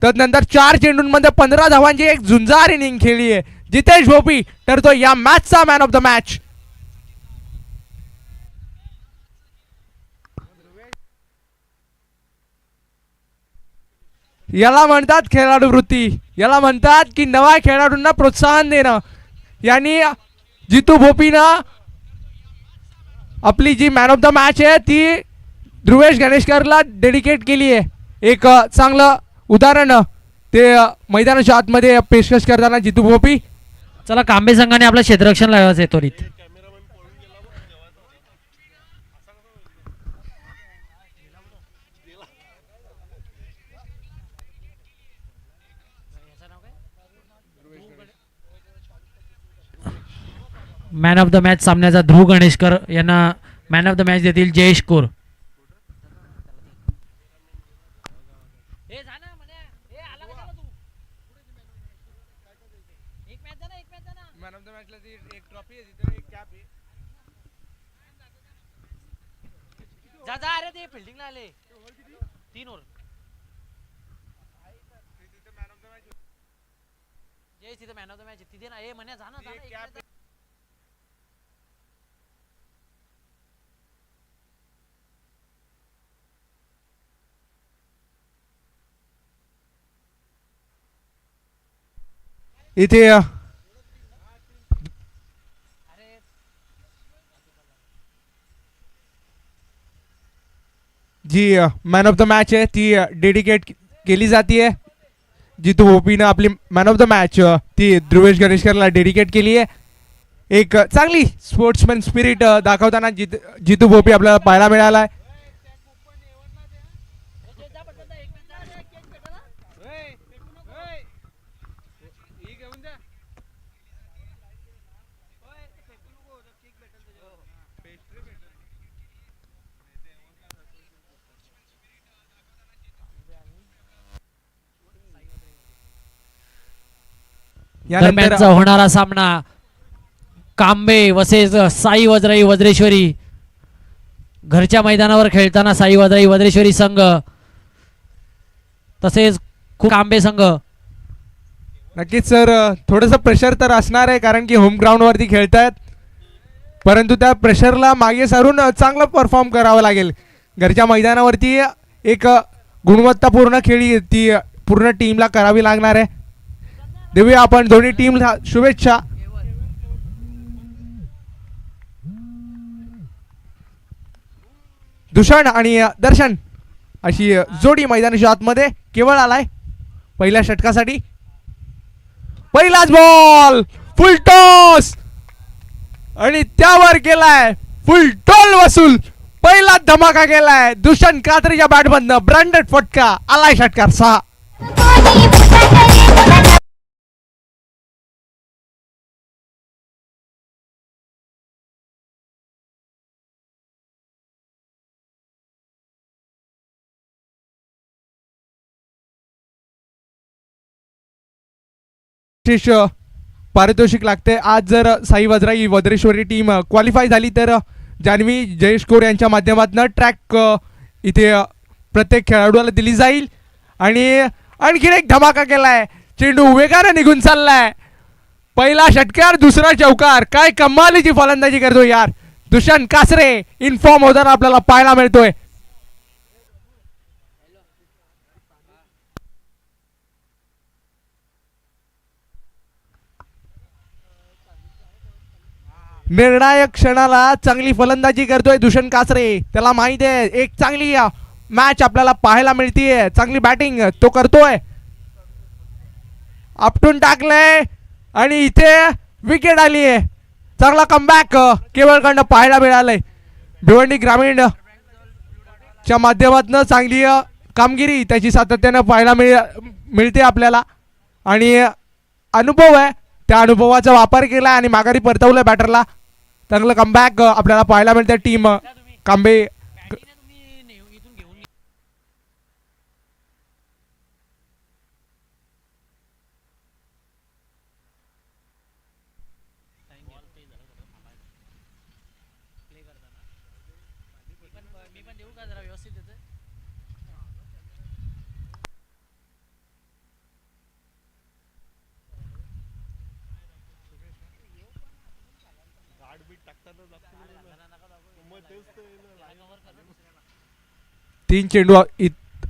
तदनंतर 4 चेंडूंमध्ये 15 धावांची एक झुंजार इनिंग खेळली आहे. जितेश भोपी ठरतो या मॅचचा मॅन ऑफ द मॅच. याला म्हणतात खेळाडू वृत्ती, याला म्हणतात की नव्या खेळाडूंना प्रोत्साहन देणं. यांनी जितू भोपीनं आपली जी मॅन ऑफ द मॅच आहे ती ध्रुवेश गणेशकरला डेडिकेट केली आहे. एक चांगलं उदाहरण ते मैदानाच्या आतमध्ये पेशकश करताना जितू भोपी. चला कांबे संघाने आपलं क्षेत्ररक्षण लावायचं आहे त्वरित. मॅन ऑफ द मॅच सामन्याचा ध्रुव गणेशकर यांना मॅन ऑफ द मॅच देतील जयेश कोर. अरे ते फिल्डिंगला आले 3 ओव्हर. जय तिथे मॅन ऑफ द मॅच तिथे ना हे म्हणे जा ना. इथे जी मॅन ऑफ द मॅच आहे ती डेडिकेट केली जाते. जितू भोपीनं आपली मॅन ऑफ द मॅच ती ध्रुवेश गणेशकरला डेडिकेट केली आहे. एक चांगली स्पोर्ट्समॅन स्पिरिट दाखवताना जितू भोपी आपल्याला पाहायला मिळाला आहे. दरम्यानचा होणारा सामना कांबे वसेज साई वज्राई वज्रेश्वरी. घरच्या मैदानावर खेळताना साई वज्राई वज्रेश्वरी संघ तसेच कांबे संघ. नक्कीच सर थोडंसं प्रेशर तर असणार आहे कारण की होम ग्राउंडवरती खेळतायत, परंतु त्या प्रेशरला मागे सारून चांगलं परफॉर्म करावं लागेल. घरच्या मैदानावरती एक गुणवत्तापूर्ण खेळी ती पूर्ण टीमला करावी लागणार आहे. देऊया आपण दोन्ही टीमला शुभेच्छा. दुषण आणि दर्शन अशी जोडी मैदानाच्या आतमध्ये केवळ आलाय पहिल्या षटकासाठी. पहिलाच बॉल फुल टॉस आणि त्यावर केलाय फुल टॉल वसूल. पहिलाच धमाका केलाय दुषण कात्रीच्या बॅटमधनं. ब्रँडेड फटका आलाय षटकार 6. पारितोषिक लागते. आज जर साई वज्राई वज्रेश्वरी टीम क्वालिफाय झाली तर जान्हवी जयेश कोर यांच्या माध्यमातून ट्रॅक इथे प्रत्येक खेळाडूला दिली जाईल. आणि आणखीन एक धमाका केलाय, चेंडू वेगाने निघून चाललाय. पहिला षटकार दुसरा चौकार. काय कमालीची फलंदाजी करतोय यार दुष्यंत कासरे. इन्फॉर्म होताना आपल्याला पाहायला मिळतोय. निर्णायक क्षणाला चांगली फलंदाजी करतोय दुष्यंत कासरे. त्याला माहिती आहे एक चांगली मॅच आपल्याला पाहायला मिळतीये. चांगली बॅटिंग तो करतोय. आपटून टाकलंय आणि इथे विकेट आली आहे. चांगला कमबॅक केवळकडनं पाहायला मिळालंय. भिवंडी ग्रामीण च्या माध्यमातून चांगली कामगिरी त्याची सातत्यानं पाहायला मिळते आपल्याला. आणि अनुभव आहे त्या अनुभवाचा वापर केला आणि माघारी परतवलं बॅटरला. चांगलं कमबॅक आपल्याला पाहायला मिळते टीम कांबे. तीन चेंडू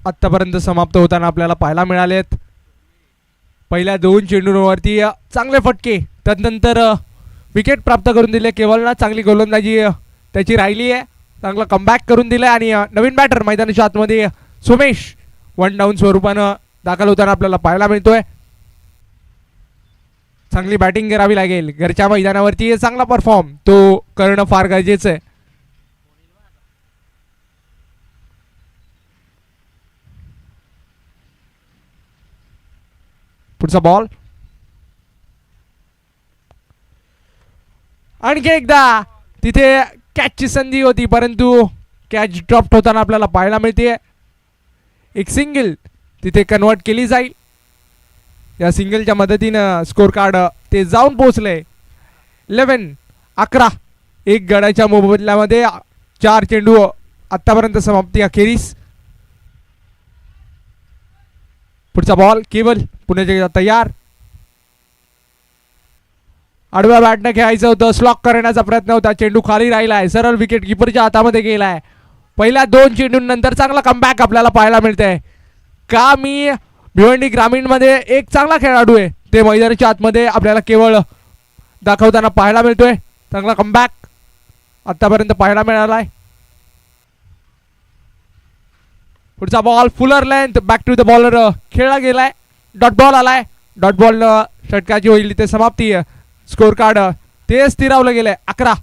आतापर्यंत समाप्त होताना आपल्याला पाहायला मिळालेत. पहिल्या 2 चेंडूंवरती चांगले फटके, त्यानंतर विकेट प्राप्त करून दिले. केवलना चांगली गोलंदाजी त्याची राहिली आहे. चांगला कमबॅक करून दिलं आणि नवीन बॅटर मैदानाच्या आतमध्ये सोमेश 1 डाऊन स्वरूपानं दाखल होताना आपल्याला पाहायला मिळतोय. चांगली बॅटिंग करावी लागेल. घरच्या मैदानावरती चांगला परफॉर्म तो करणं फार गरजेचं आहे. पुढचा बॉल आणखी एकदा तिथे कॅचची संधी होती, परंतु कॅच ड्रॉप होताना आपल्याला पाहायला मिळते. एक सिंगल तिथे कन्वर्ट केली जाईल. या सिंगलच्या मदतीनं स्कोर कार्ड ते जाऊन पोहोचले 11. एक गडाच्या मोबदल्यामध्ये 4 चेंडू आतापर्यंत समाप्ती अखेरीस. पुढचा बॉल केवल पुण्याच्या तयार. आडव्या बॅटने खेळायचं होतं, स्लॉक करण्याचा प्रयत्न होता. चेंडू खाली राहिलाय, सरळ विकेट किपरच्या हातामध्ये गेलाय. पहिल्या 2 चेंडूंनंतर चांगला कमबॅक आपल्याला पाहायला मिळतंय. का मी भिवंडी ग्रामीणमध्ये एक चांगला खेळाडू आहे ते मैदानाच्या आतमध्ये आपल्याला केवळ दाखवताना पाहायला मिळतोय. चांगला कमबॅक आतापर्यंत पाहायला मिळालाय. पुढचा ball fuller length back to the bowler खेळला गेलाय. डॉट बॉल आलाय. डॉट बॉल षटकाची होईल ते समाप्ती. स्कोर कार्ड ते स्थिरावलं गेलंय 11.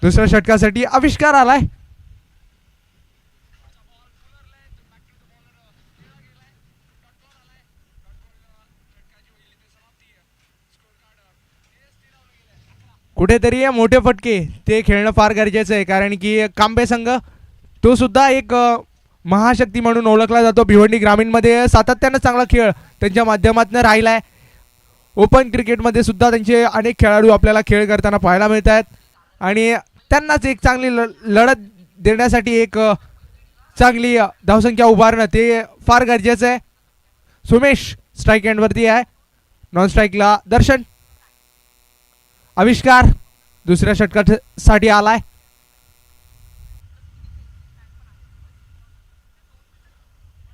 दुसऱ्या षटकासाठी आविष्कार आलाय. कुठेतरी मोठे फटके ते खेळणं फार गरजेचं आहे, कारण की कांबे संघ तो सुद्धा एक महाशक्ती म्हणून ओळखला जातो. भिवंडी ग्रामीणमध्ये सातत्यानं चांगला खेळ त्यांच्या माध्यमातून राहिला आहे. ओपन क्रिकेटमध्ये सुद्धा त्यांचे अनेक खेळाडू आपल्याला खेळ करताना पाहायला मिळत आहेत आणि त्यांनाच एक चांगली लढत देण्यासाठी एक चांगली धावसंख्या उभारणं ते फार गरजेचं आहे. सोमेश स्ट्राईक एंडवरती आहे. नॉन स्ट्राईकला दर्शन. आविष्कार दुसऱ्या षटकासाठी आलाय.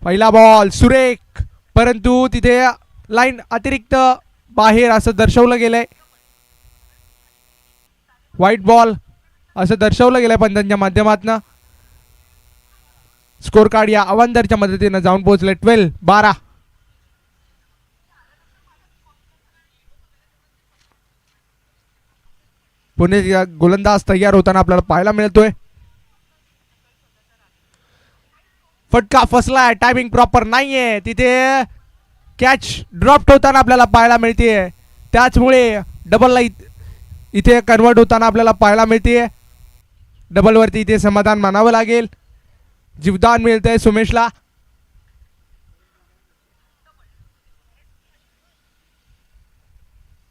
पहिला बॉल सुरेख, परंतु तिथे लाईन अतिरिक्त बाहेर असं दर्शवलं गेलंय. व्हाईट बॉल असं दर्शवलं गेलंय पंचांच्या माध्यमातून. स्कोर कार्ड या अवांतरच्या मदतीनं जाऊन पोहोचले 12. पुणे गोलंदाज तयार होताना आपल्याला पाहायला मिळतोय. फटका फसलाय, टायमिंग प्रॉपर नाहीये. तिथे कॅच ड्रॉप होताना आपल्याला पाहायला मिळते. त्याचमुळे डबलला इथे कन्वर्ट होताना आपल्याला पाहायला मिळते. डबलवरती इथे समाधान मानावं लागेल. जीवदान मिळतंय सुमेशला.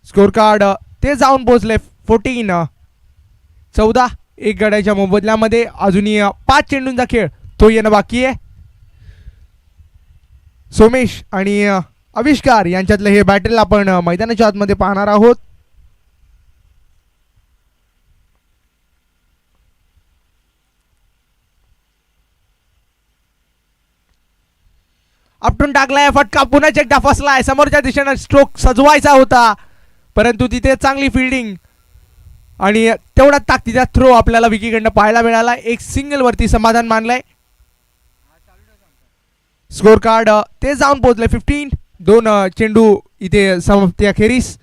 स्कोर कार्ड ते जाऊन पोहोचले 14. एक गड्याच्या मोबदल्यामध्ये अजूनही 5 चेंडूंचा खेळ तो येणं बाकी आहे. सोमेश आणि आविष्कार यांच्यातलं हे बॅटल आपण मैदानाच्या आतमध्ये पाहणार आहोत. आपटून टाकलाय. फटका पुन्हा एकदा फसलाय. समोरच्या दिशेनं स्ट्रोक सजवायचा होता, परंतु तिथे चांगली फिल्डिंग आणि तेवढा ताकदीचा थ्रो आपल्याला विकीकडनं पाहायला मिळाला. एक सिंगल वरती समाधान मानलंय. स्कोर कार्ड ते जाऊन पोहोचले 15. 2 चेंडू इथे समाप्ती अखेरीस.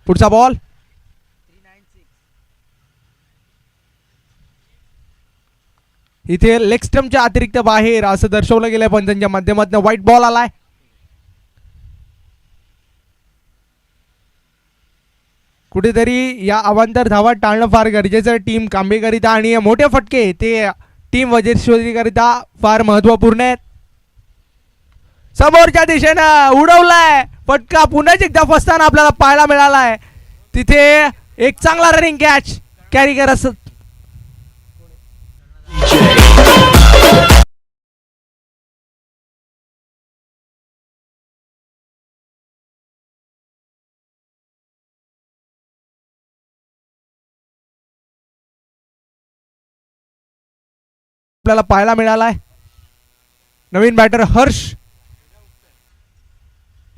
पुढचा बॉल इथे लेग स्टंपच्या अतिरिक्त बाहेर असं दर्शवलं गेलंय पंचांच्या माध्यमातून. व्हाईट बॉल आलाय. कुठेतरी या अवांतर धावा टाळणं फार गरजेचं टीम कांबेकरिता आणि मोठे फटके ते टीम वज्रेश्वरीकरिता फार महत्वपूर्ण आहेत. समोरच्या दिशेनं उडवलाय. फटका पुन्हा एकदा फसताना आपल्याला पाहायला मिळालाय. तिथे एक चांगला रनिंग कॅच कॅरी करत आपल्याला पाहायला मिळालाय. नवीन बॅटर हर्ष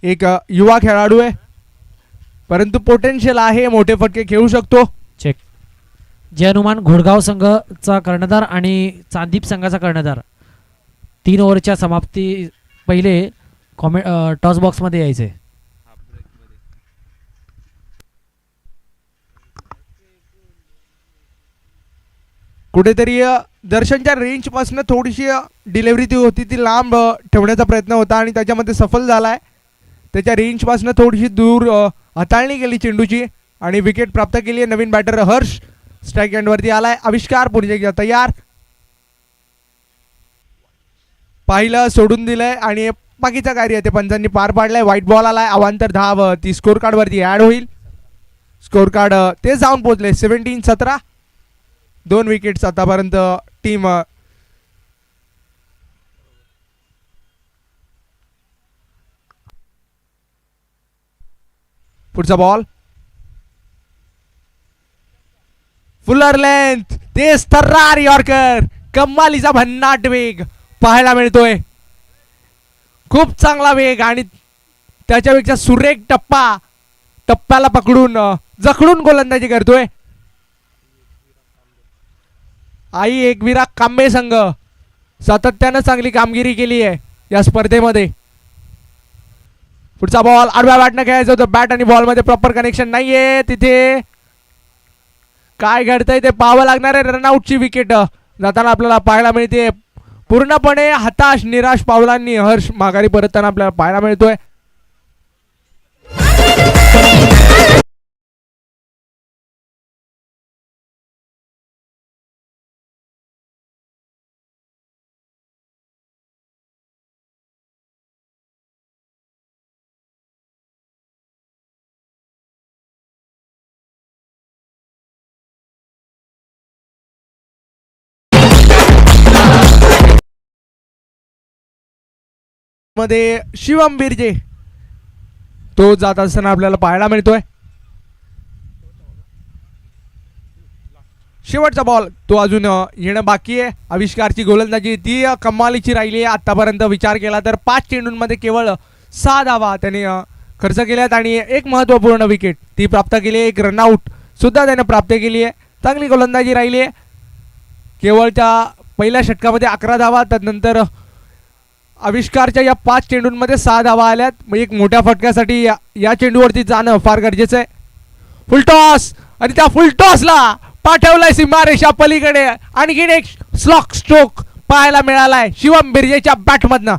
एक युवा खेळाडू आहे, परंतु पोटेन्शियल आहे, मोठे फटके खेळू शकतो. चेक. जय हनुमान घोडगाव संघाचा कर्णधार आणि चांदीप संघाचा कर्णधार 3 ओव्हरच्या समाप्ती पहिले टॉस बॉक्स मध्ये यायचे. कुठेतरी दर्शनच्या रेंज पासून थोडीशी डिलिव्हरी ती होती, ती लांब ठेवण्याचा प्रयत्न होता आणि त्याच्यामध्ये सफल झालाय. त्याच्या रेंज पासून थोडीशी दूर हाताळणी केली चेंडूची आणि विकेट प्राप्त केली आहे. नवीन बॅटर हर्ष स्ट्राईक एंडवरती आलाय. आविष्कार पुढे तयार, पाहिलं सोडून दिलंय आणि बाकीचं कार्य ते पंचांनी पार पाडलंय. व्हाईट बॉल आलाय, अवांतर धाव ती स्कोर कार्ड वरती ऍड होईल. स्कोर कार्ड ते जाऊन पोहोचले 17-17. 2 विकेट्स आतापर्यंत टीम पुढचा बॉल फुलर लेंथ, तेज थर्रार यॉर्कर, कमालीचा भन्नाट वेग पाहायला मिळतोय. खूप चांगला वेग आणि त्याच्यापेक्षा सुरेख टप्प्याला पकडून जखडून गोलंदाजी करतोय. आई एकविरा कांबे संघ सातत्यानं चांगली कामगिरी केली आहे या स्पर्धेमध्ये. पुढचा बॉल आडव्या बॅटनं खेळायचं होतं, बॅट आणि बॉल मध्ये प्रॉपर कनेक्शन नाहीये. तिथे काय घडतंय ते पाहावं लागणार आहे. रनआउटची विकेट जाताना आपल्याला पाहायला मिळते. पूर्णपणे हताश निराश पावलांनी हर्ष माघारी परतताना आपल्याला पाहायला मिळतोय. मध्ये शिवम बिर्जे तो जात असताना आपल्याला पाहायला मिळतोय. शेवटचा बॉल तो अजून येणं बाकी आहे. आविष्कारची गोलंदाजी ती कमालीची राहिली आहे. आतापर्यंत विचार केला तर 5 चेंडूंमध्ये केवळ 6 धावा त्याने खर्च केल्यात आणि एक महत्त्वपूर्ण विकेट ती प्राप्त केली आहे. एक रनआउट सुद्धा त्याने प्राप्त केली आहे. चांगली गोलंदाजी राहिली आहे. केवळ त्या पहिल्या षटकामध्ये 11 धावा, त्यानंतर आविष्कारच्या या 5 चेंडूंमध्ये 6 धावा आल्यात. मग एक मोठ्या फटक्यासाठी या चेंडूवरती जाणं फार गरजेचं आहे. फुलटॉस आणि त्या फुलटॉसला पाठवलाय सीमारेषा पलीकडे. आणखीन एक स्लॉक स्ट्रोक पाहायला मिळालाय शिवम बिर्जेच्या बॅटमधनं.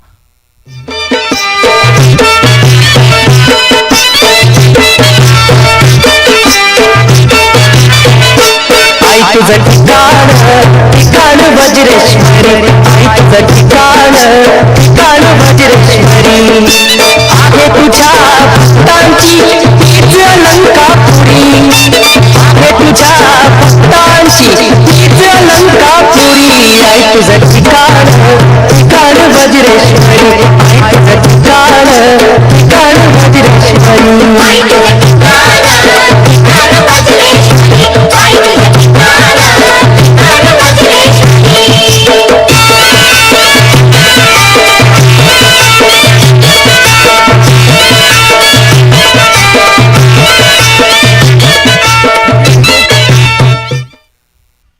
तुझं ठिकाण वज्रेश्वरी, तुझं ठिकाण वज्रेश्वरी, आहे तुझ्या भक्तांची तीच लंकापुरी, आहे तुझ्या भक्तांची तीच लंकापुरी. आहे तुझं ठिकाण वज्रेश्वरी, आहे तुझं ठिकाण वज्रेश्वरी.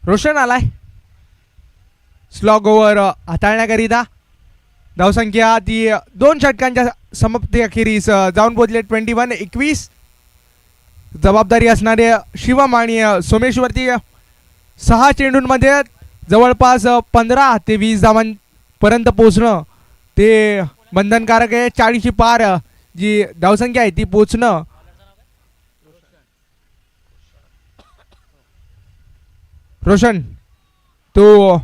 रोशन आलाय स्लॉग ओव्हर हाताळण्याकरिता. धावसंख्या ती 2 षटकांच्या समाप्ती अखेरीस जाऊन पोहोचले 21-21. जबाबदारी असणारे शिवम आणि सोमेश्वरती 6 चेंडूंमध्ये जवळपास 15 ते 20 धावांपर्यंत पोचणं ते बंधनकारक आहे. 40ची पार जी धावसंख्या आहे ती पोचणं रोशन तो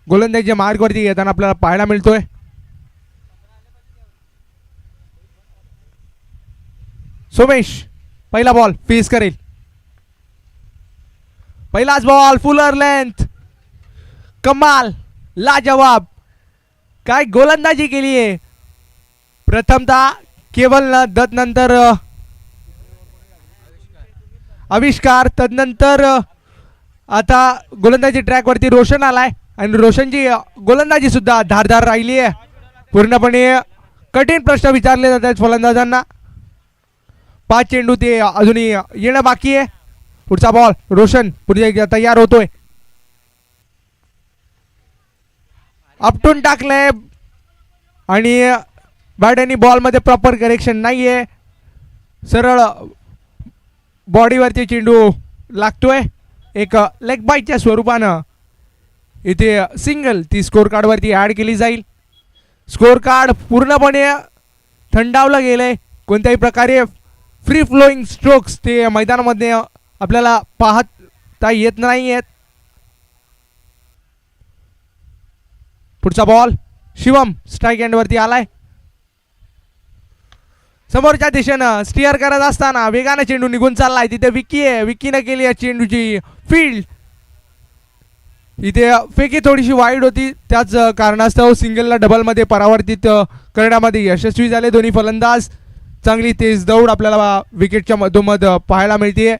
गोलंदाजीच्या मार्गवरती येताना आपल्याला पाहायला मिळतोय. सोमेश पहिला बॉल फेस करेल. पहिलाच बॉल फुलर लेंथ, कमाल लाजवाब काय गोलंदाजी केली आहे. प्रथमतः केवल दत्त, नंतर आविष्कार, तदनंतर आता गोलंदाजी ट्रॅक वरती रोशन आलाय. आणि रोशनची गोलंदाजी सुद्धा धारदार राहिली आहे. पूर्णपणे कठीण प्रश्न विचारले जातात फलंदाजांना. 5 चेंडू ते अजूनही येणं बाकी आहे. पुढचा बॉल रोशन पुढे एकदा तयार होतोय. आपटून टाकलंय आणि बॅटनी बॉलमध्ये प्रॉपर करेक्शन नाहीये. सरळ बॉडीवरती चेंडू लागतोय. एक लेग बाईटच्या स्वरूपानं इथे सिंगल ती स्कोर कार्डवरती ॲड केली जाईल. स्कोर कार्ड पूर्णपणे थंडावलं गेलंय. कोणत्याही प्रकारे फ्री फ्लोईंग स्ट्रोक्स ते मैदानामध्ये आपल्याला पाहता येत नाही आहेत. पुढचा बॉल शिवम स्ट्राईक एंडवरती आलाय. समोरच्या दिशेनं स्टिअर करत असताना वेगाने चेंडू निघून चाललाय. तिथे विकी आहे. विकीनं केली आहे चेंडूची फील्ड. इथे फेकी थोडीशी वाईड होती. त्याच कारणास्तव सिंगलला डबलमध्ये परावर्तित करण्यामध्ये यशस्वी झाले दोन्ही फलंदाज. चांगली तेज दौड आपल्याला विकेटच्या मधोमध पाहायला मिळते.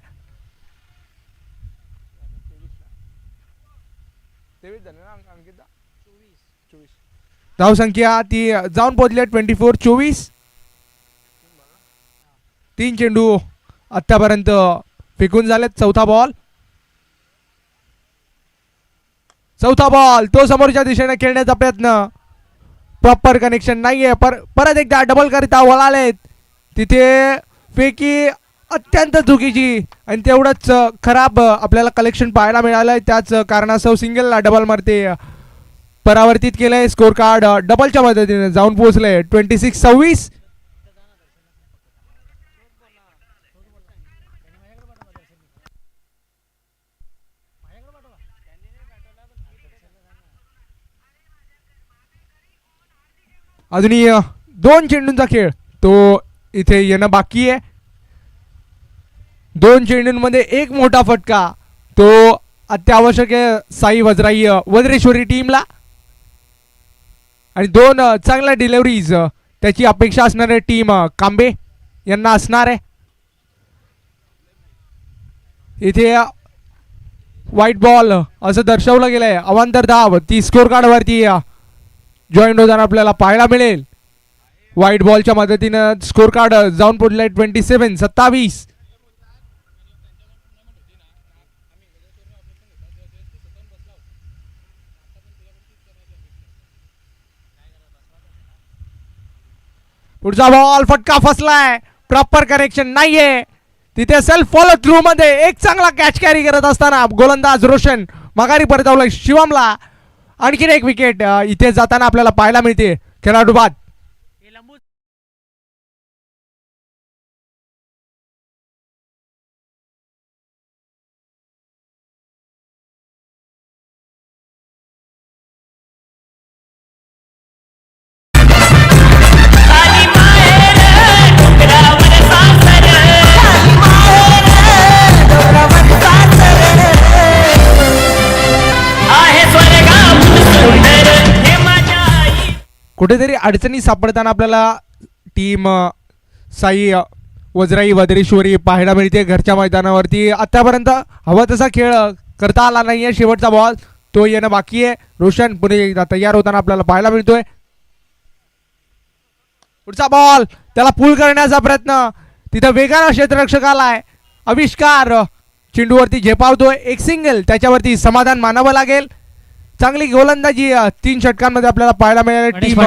धावसंख्या ती जाऊन पोहोचली 24-24. 3 चेंडू आतापर्यंत फेकून झालेत. चौथा बॉल तो समोरच्या दिशेने खेळण्याचा प्रयत्न. प्रॉपर कनेक्शन नाहीये. परत एकदा डबल करिता वळालेत. तिथे फेकी अत्यंत चुकीची आणि तेवढंच खराब आपल्याला कलेक्शन पाहायला मिळालंय. त्याच कारणास्तव सिंगलला डबल मारते परावर्तित केलंय. स्कोर कार्ड डबलच्या मदतीने जाऊन पोहोचले 26-26. अजूनही 2 चेंडूंचा खेळ तो इथे येणं बाकी आहे. 2 चेंडूंमध्ये एक मोठा फटका तो अत्यावश्यक आहे साई वज्राई वज्रेश्वरी टीमला. आणि 2 चांगल्या डिलिव्हरीज त्याची अपेक्षा असणारे टीम कांबे यांना असणार आहे. इथे व्हाईट बॉल असं दर्शवलं गेलंय. अवांतर धाव ती स्कोर कार्डवरती जॉईंट होताना आपल्याला पाहायला मिळेल. व्हाईट बॉलच्या मदतीनं स्कोर कार्ड जाऊन पोहोचलंय 27-27. पुढचा बॉल फटका फसलाय. प्रॉपर करेक्शन नाहीये. तिथे सेल्फ फॉलो थ्रू मध्ये एक चांगला कॅच कॅरी करत असताना गोलंदाज रोशन माघारी परतवलाय शिवमला. आणखीन एक विकेट इथे जाताना आपल्याला पाहायला मिळते. खेळाडू बाद. कुठेतरी अडचणी सापडताना आपल्याला टीम साई वज्राई वज्रेश्वरी पाहायला मिळते घरच्या मैदानावरती. आतापर्यंत हवा तसा खेळ करता आला नाहीये. शेवटचा बॉल तो येणं बाकी आहे. रोशन पुढे एकदा तयार होताना आपल्याला पाहायला मिळतोय. पुढचा बॉल त्याला पुल करण्याचा प्रयत्न. तिथं वेगानं क्षेत्ररक्षक आलाय. आविष्कार चेंडूवरती झेपावतोय. एक सिंगल त्याच्यावरती समाधान मानावं लागेल. चांगली गोलंदाजी 3 षटकांमध्ये आपल्याला पाहायला मिळाली. टीम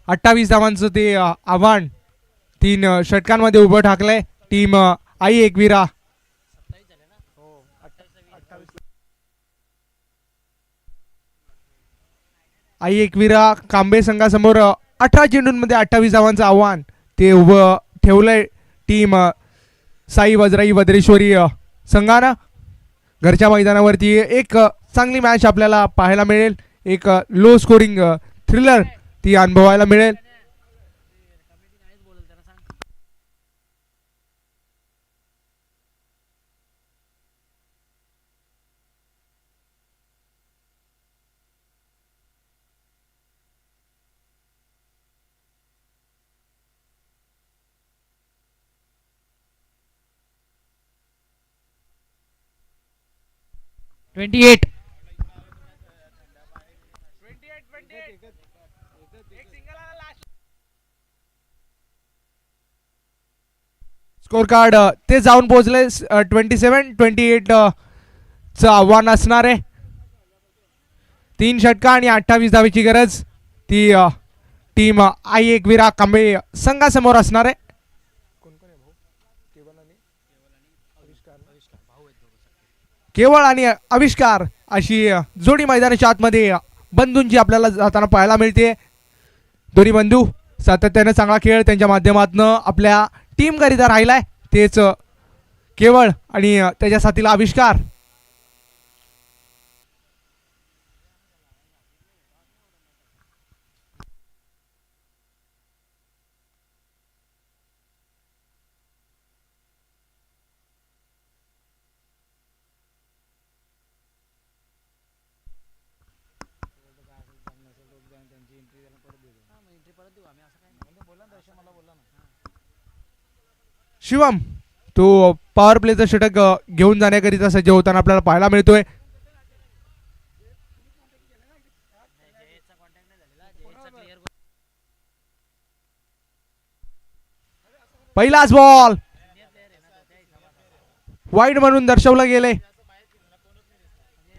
28 धावांचं ते आव्हान 3 षटकांमध्ये उभं ठाकलंय टीम आई एकविरा. आई एकविरा कांबे संघासमोर 18 चेंडूंमध्ये 28 धावांचं आव्हान ते उभं ठेवलंय टीम साई वज्राई वज्रेश्वरी संघानं. घरच्या मैदानावरती एक चांगली मॅच आपल्याला पाहायला मिळेल. एक लो स्कोरिंग थ्रिलर ती अनुभवायला मिळेल. Twenty eight. स्कोर कार्ड ते जाऊन पोहोचले 27-28 चं आव्हान असणार आहे. 3 षटका आणि 28 धावेची गरज ती टीम आई एकविरा कांबे संघासमोर असणार आहे. केवळ आणि आविष्कार अशी जोडी मैदानाच्या आतमध्ये बंधूंची आपल्याला जाताना पाहायला मिळते. दोन्ही बंधू सातत्याने चांगला खेळ त्यांच्या माध्यमातून आपल्या टीम करिता राहिलाय. तेच केवळ आणि त्याच्या साथीला आविष्कार. शिवम तो पॉवर प्लेचं षटक घेऊन जाण्याकरिता सज्ज होताना आपल्याला पाहायला मिळतोय. पहिलाच बॉल वाईड म्हणून दर्शवलं गेले.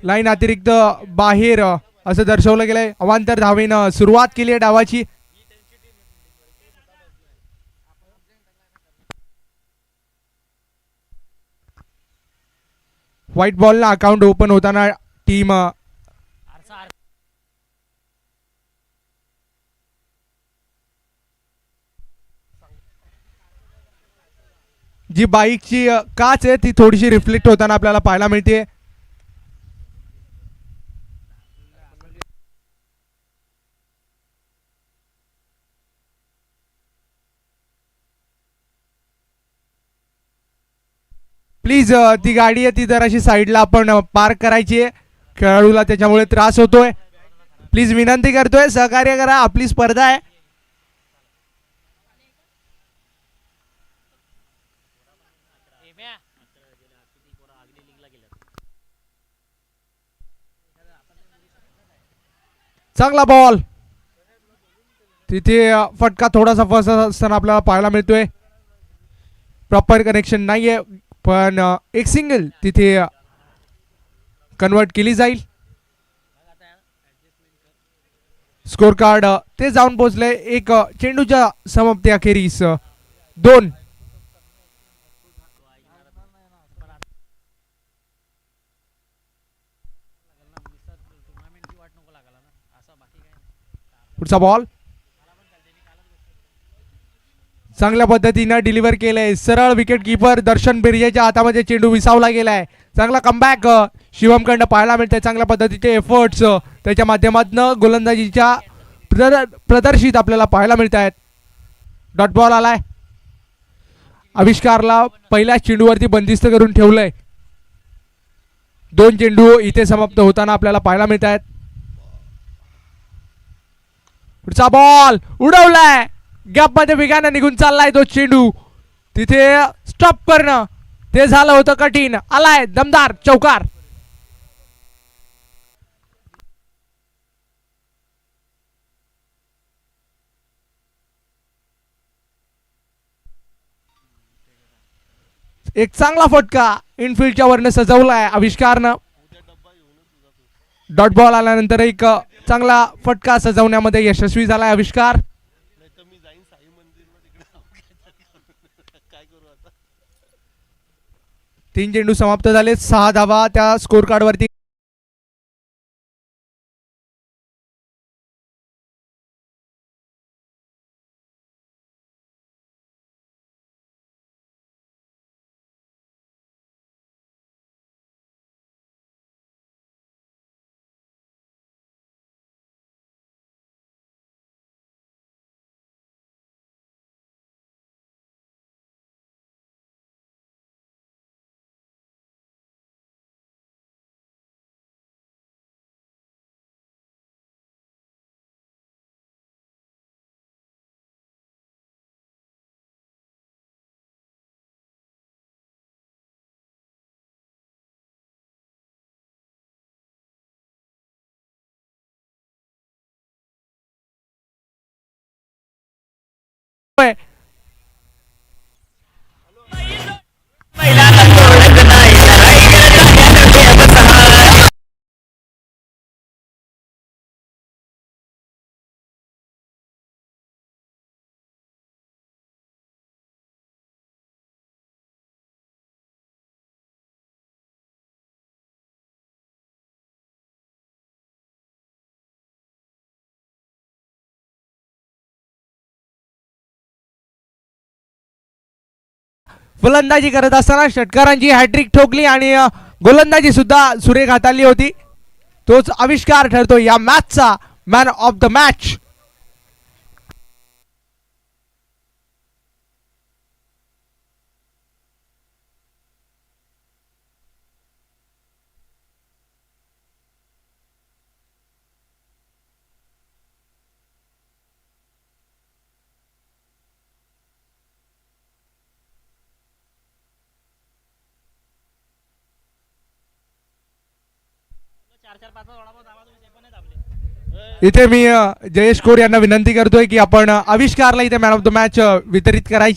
लाईन अतिरिक्त बाहेर असं दर्शवलं गेलंय. अवांतर धावेनं सुरुवात केली आहे डावाची. व्हाईट बॉलला अकाउंट ओपन होताना टीम जी बाईकची काच आहे ती थोडीशी रिफ्लेक्ट होताना आपल्याला पाहायला मिळते. प्लीज ती गाडी आहे ती जराशी साईडला आपण पार्क करायची आहे. खेळाडूला त्याच्यामुळे त्रास होतोय. प्लीज विनंती करतोय सहकार्य करा. आपली स्पर्धा आहे. चांगला बॉल तिथे फटका थोडासा फसत असताना आपल्याला पाहायला मिळतोय. प्रॉपर कनेक्शन नाहीये पण एक सिंगल तिथे कन्वर्ट केली जाईल. स्कोर कार्ड ते जाऊन पोहोचले. एक चेंडूच्या समाप्ती अखेरीस 2. पुढचा बॉल चांगल्या पद्धतीनं डिलिव्हर केलंय. सरळ विकेट किपर दर्शन बिर्जेच्या हातामध्ये चेंडू विसावला गेलाय. चांगला कमबॅक शिवमकडनं पाहायला मिळतंय. चांगल्या पद्धतीचे एफर्ट्स त्याच्या माध्यमातून गोलंदाजीच्या प्रदर्शित आपल्याला पाहायला मिळत आहेत. डॉट बॉल आलाय. आविष्कारला पहिल्या चेंडूवरती बंदिस्त करून ठेवलंय. 2 चेंडू इथे समाप्त होताना आपल्याला पाहायला मिळत आहेत. पुढचा बॉल उडवलाय. गॅप मध्ये वेगाने निघून चाललाय तो चेंडू. तिथे स्टॉप करणं ते झालं होतं कठीण. आलाय दमदार चौकार. एक चांगला फटका इनफिल्डच्या वरनं सजवलाय आविष्कारनं. डॉट बॉल आल्यानंतर एक चांगला फटका सजवण्यामध्ये यशस्वी झालाय आविष्कार. 3 चेंडू समाप्त झाले, 6 धावा त्या स्कोर कार्डवरती. फलंदाजी करत असताना षटकारांची हॅट्रिक ठोकली आणि गोलंदाजी सुद्धा सुरेख हाताळली होती. तोच आविष्कार ठरतो या मॅचचा मॅन ऑफ द मॅच. इथे मी जयेश कोर यांना विनंती करतोय की आपण आविष्कारला इथे मॅन ऑफ द मॅच वितरित करायची.